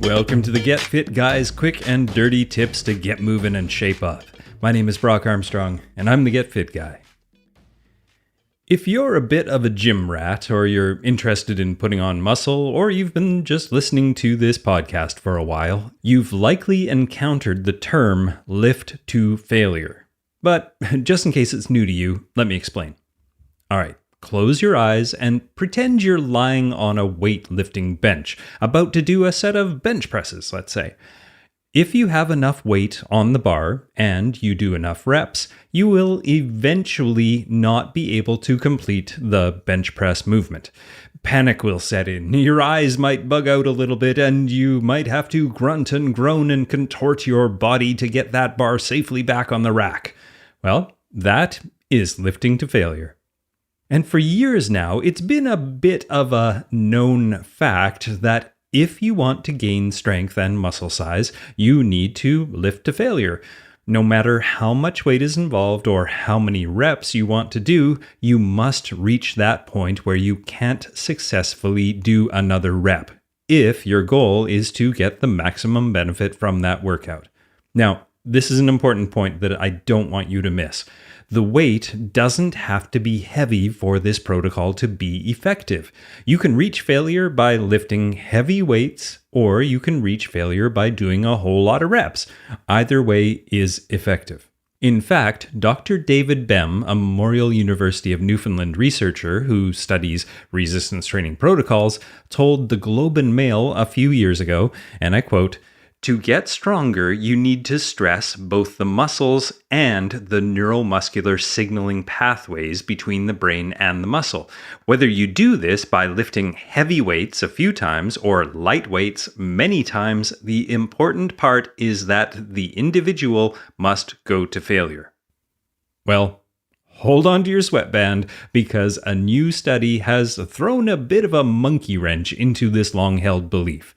Welcome to the Get Fit Guys quick and dirty tips to get moving and shape up. My name is Brock Armstrong, and I'm the Get Fit Guy. If you're a bit of a gym rat, or you're interested in putting on muscle, or you've been just listening to this podcast for a while, you've likely encountered the term lift to failure. But just in case it's new to you, let me explain. Alright, close your eyes and pretend you're lying on a weightlifting bench, about to do a set of bench presses, let's say. If you have enough weight on the bar and you do enough reps, you will eventually not be able to complete the bench press movement. Panic will set in, your eyes might bug out a little bit, and you might have to grunt and groan and contort your body to get that bar safely back on the rack. Well, that is lifting to failure. And for years now, it's been a bit of a known fact that if you want to gain strength and muscle size, you need to lift to failure. No matter how much weight is involved or how many reps you want to do, you must reach that point where you can't successfully do another rep, if your goal is to get the maximum benefit from that workout. Now, this is an important point that I don't want you to miss. The weight doesn't have to be heavy for this protocol to be effective. You can reach failure by lifting heavy weights, or you can reach failure by doing a whole lot of reps. Either way is effective. In fact, Dr. David Bem, a Memorial University of Newfoundland researcher who studies resistance training protocols, told the Globe and Mail a few years ago, and I quote, "To get stronger, you need to stress both the muscles and the neuromuscular signaling pathways between the brain and the muscle. Whether you do this by lifting heavy weights a few times or light weights many times, the important part is that the individual must go to failure." Well, hold on to your sweatband, because a new study has thrown a bit of a monkey wrench into this long-held belief.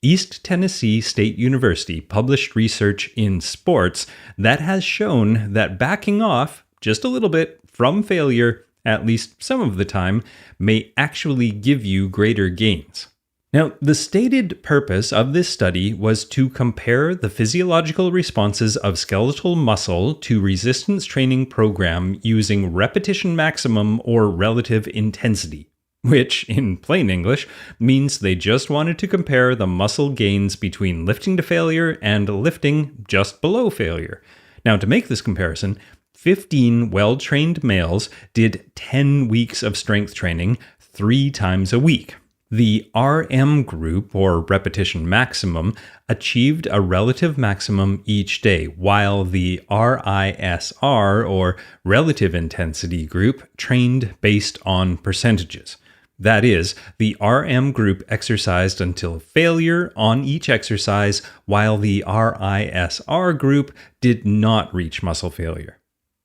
East Tennessee State University published research in Sports that has shown that backing off just a little bit from failure, at least some of the time, may actually give you greater gains. Now, the stated purpose of this study was to compare the physiological responses of skeletal muscle to resistance training program using repetition maximum or relative intensity, which, in plain English, means they just wanted to compare the muscle gains between lifting to failure and lifting just below failure. Now, to make this comparison, 15 well-trained males did 10 weeks of strength training 3 times a week. The RM group, or repetition maximum, achieved a relative maximum each day, while the RISR, or relative intensity group, trained based on percentages. That is, the RM group exercised until failure on each exercise, while the RISR group did not reach muscle failure.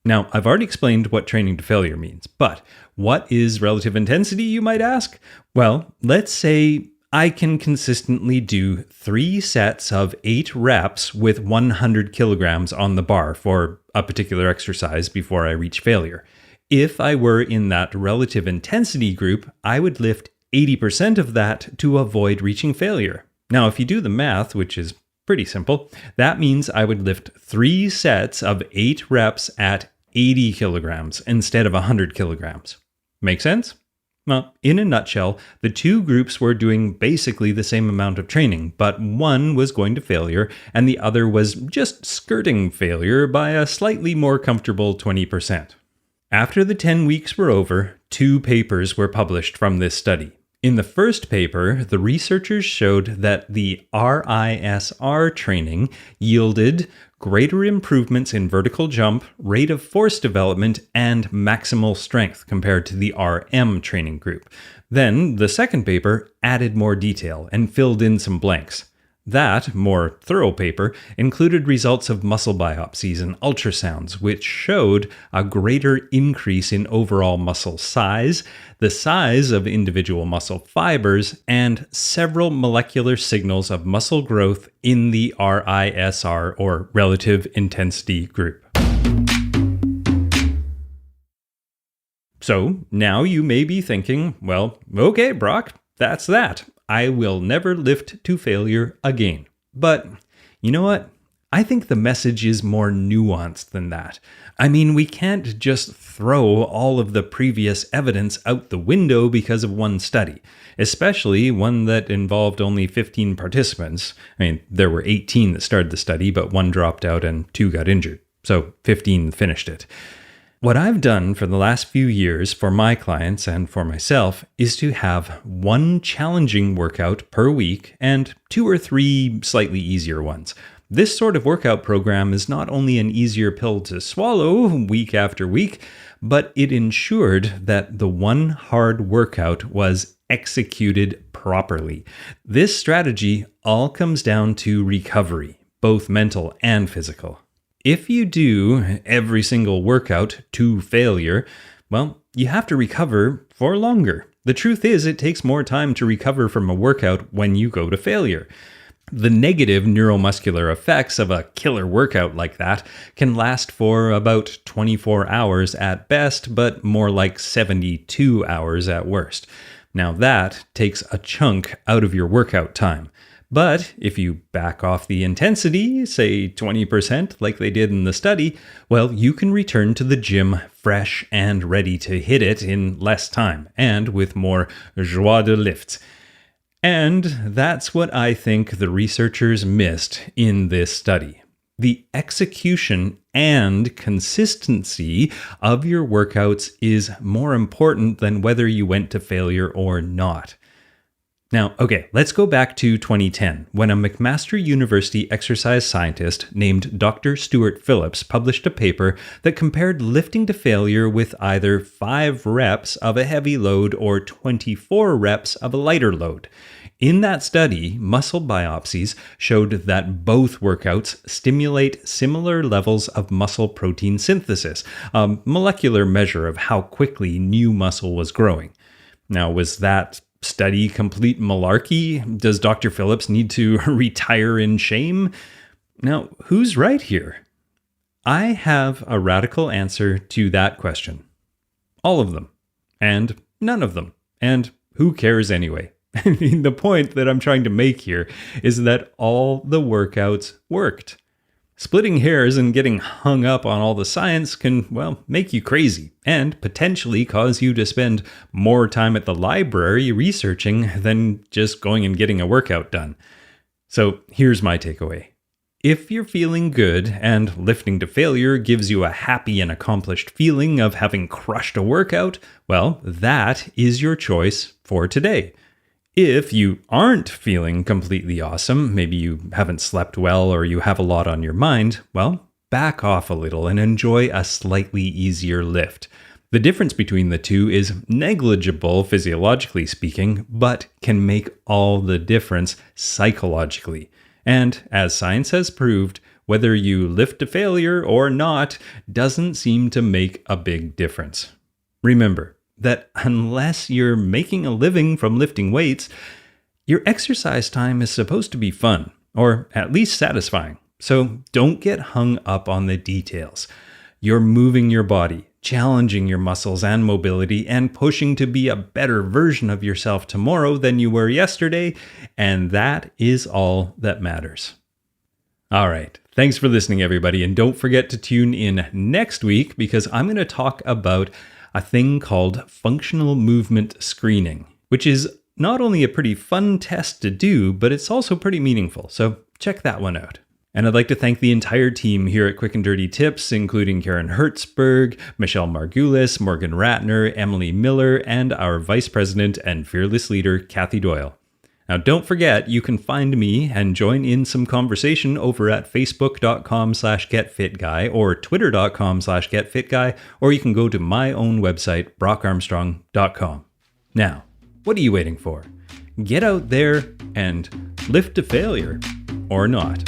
Now, I've already explained what training to failure means, but what is relative intensity, you might ask? Well, let's say I can consistently do 3 sets of 8 reps with 100 kilograms on the bar for a particular exercise before I reach failure. If I were in that relative intensity group, I would lift 80% of that to avoid reaching failure. Now, if you do the math, which is pretty simple, that means I would lift 3 sets of 8 reps at 80 kilograms instead of 100 kilograms. Make sense? Well, in a nutshell, the two groups were doing basically the same amount of training, but one was going to failure and the other was just skirting failure by a slightly more comfortable 20%. After the 10 weeks were over, 2 papers were published from this study. In the first paper, the researchers showed that the RISR training yielded greater improvements in vertical jump, rate of force development, and maximal strength compared to the RM training group. Then, the second paper added more detail and filled in some blanks. That, more thorough paper, included results of muscle biopsies and ultrasounds, which showed a greater increase in overall muscle size, the size of individual muscle fibers, and several molecular signals of muscle growth in the RISR, or relative intensity group. So now you may be thinking, well, okay, Brock, that's that. I will never lift to failure again. But you know what? I think the message is more nuanced than that. I mean, we can't just throw all of the previous evidence out the window because of one study, especially one that involved only 15 participants. I mean, there were 18 that started the study, but one dropped out and 2 got injured. So 15 finished it. What I've done for the last few years for my clients and for myself is to have one challenging workout per week and 2 or 3 slightly easier ones. This sort of workout program is not only an easier pill to swallow week after week, but it ensured that the one hard workout was executed properly. This strategy all comes down to recovery, both mental and physical. If you do every single workout to failure, well, you have to recover for longer. The truth is, it takes more time to recover from a workout when you go to failure. The negative neuromuscular effects of a killer workout like that can last for about 24 hours at best, but more like 72 hours at worst. Now that takes a chunk out of your workout time. But if you back off the intensity, say 20% like they did in the study, well, you can return to the gym fresh and ready to hit it in less time and with more joie de lift. And that's what I think the researchers missed in this study. The execution and consistency of your workouts is more important than whether you went to failure or not. Now, okay, let's go back to 2010, when a McMaster University exercise scientist named Dr. Stuart Phillips published a paper that compared lifting to failure with either 5 reps of a heavy load or 24 reps of a lighter load. In that study, muscle biopsies showed that both workouts stimulate similar levels of muscle protein synthesis, a molecular measure of how quickly new muscle was growing. Now, was that study complete malarkey? Does Dr. Phillips need to retire in shame? Now, who's right here? I have a radical answer to that question. All of them. And none of them. And who cares anyway? I mean, the point that I'm trying to make here is that all the workouts worked. Splitting hairs and getting hung up on all the science can, well, make you crazy and potentially cause you to spend more time at the library researching than just going and getting a workout done. So here's my takeaway. If you're feeling good and lifting to failure gives you a happy and accomplished feeling of having crushed a workout, well, that is your choice for today. If you aren't feeling completely awesome, maybe you haven't slept well or you have a lot on your mind, well, back off a little and enjoy a slightly easier lift. The difference between the two is negligible physiologically speaking, but can make all the difference psychologically. And as science has proved, whether you lift to failure or not doesn't seem to make a big difference. Remember that unless you're making a living from lifting weights, your exercise time is supposed to be fun, or at least satisfying. So don't get hung up on the details. You're moving your body, challenging your muscles and mobility, and pushing to be a better version of yourself tomorrow than you were yesterday, and that is all that matters. All right. Thanks for listening, everybody, and don't forget to tune in next week because I'm going to talk about a thing called functional movement screening, which is not only a pretty fun test to do, but it's also pretty meaningful. So check that one out. And I'd like to thank the entire team here at Quick and Dirty Tips, including Karen Hertzberg, Michelle Margulis, Morgan Ratner, Emily Miller, and our Vice President and Fearless Leader, Kathy Doyle. Now, don't forget, you can find me and join in some conversation over at facebook.com/getfitguy or twitter.com/getfitguy, or you can go to my own website, brockarmstrong.com. Now, what are you waiting for? Get out there and lift to failure or not.